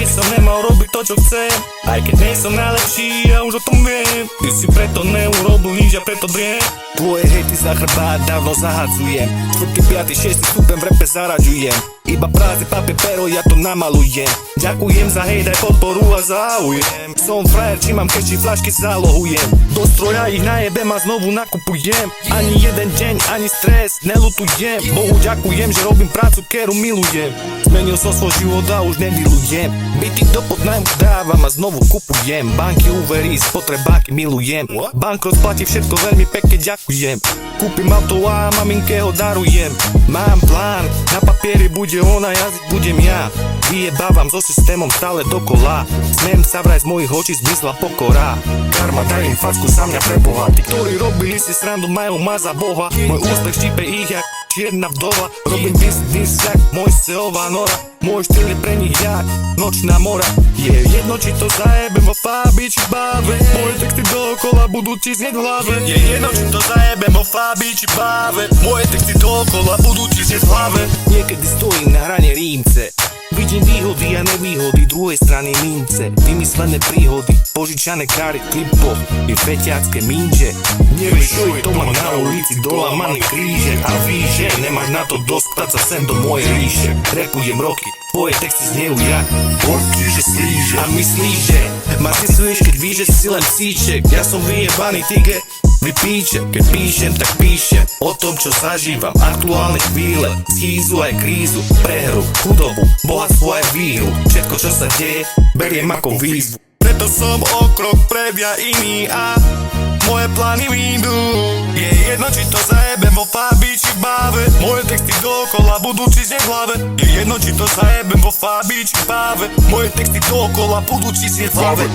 by som nemal robiť to, čo chcem. Aj keď nie som najlepší, ja už o tom viem. Ty si preto neurobil nič, ja preto driem. Tvoje hejty za chrbát dávno zahadzujem. 4., 5., 6. stupen v repe zaraďujem. Iba práce, papier, pero, ja to namalujem. Ďakujem za hejt, aj podporu a záujem. Som frajer, či mám keč, či flašky zálohujem. Do stroja ich najebem a znovu nakupujem. Ani jeden deň, ani stres, nelutujem. Bohu ďakujem, že robím prácu, ktorú milujem. Zmenil som svoj život a už nevylujem. Byty do podnájmu dávam a znovu kupujem. Banky, úvery, spotrebáky milujem. Bankrot platí všetko, veľmi pekne ďakujem. Kúpim auto a maminke ho darujem. Mám plán, na papieri bude ona, jazyk budem ja. Vyjebávam so systémom stále dokola. Smiem sa vraj z mojich očí zmizla pokora. Karma daj im facku sa mňa preboha. Tí, ktorí robili si srandu, majú ma za boha. Môj úspech štípe ich jak čierna vdova. Robím business jak Mojseová nora. Môj štýl je pre nich jak nočná mora. Je jedno, či to zajebem vo Fabii či Báve. Moje texty dookola budú ti znieť v hlave. Je jedno, či to zajebem vo Fabii či Báve. Moje texty dookola budú ti znieť v hlave. Niekedy stojím na hrane rímce. Vidím výhody a nevýhody druhej strany mince. Vymyslené príhody, požičané kary, klipoch i feťácké minže. Nevieš, čo je to mám na ulici, dolamané kríže. A víš, že nemáš na to dostať sa sem do mojej ríše. Repujem roky, tvoje texty znejú jak horky, že slíže. A myslíš, že ma zisuješ, keď víš, že si len psíček. Ja som vyjebaný tige, vypíčem, keď píšem, tak píšem o tom, čo zažívam, aktuálne chvíle, schýzu aj krízu, prehru, chudobu, bohatstvo aj výhru. Všetko, čo sa deje, beriem ako výzvu. Preto som o krok pred ja iný a moje plány výjdu. Je jedno, či to zajebem vo Fabii či Báve. Moje texty dookola budú čísť v hlave. Je jedno, či to zajebem vo Fabii či Báve. Moje texty dookola budú čísť v hlave.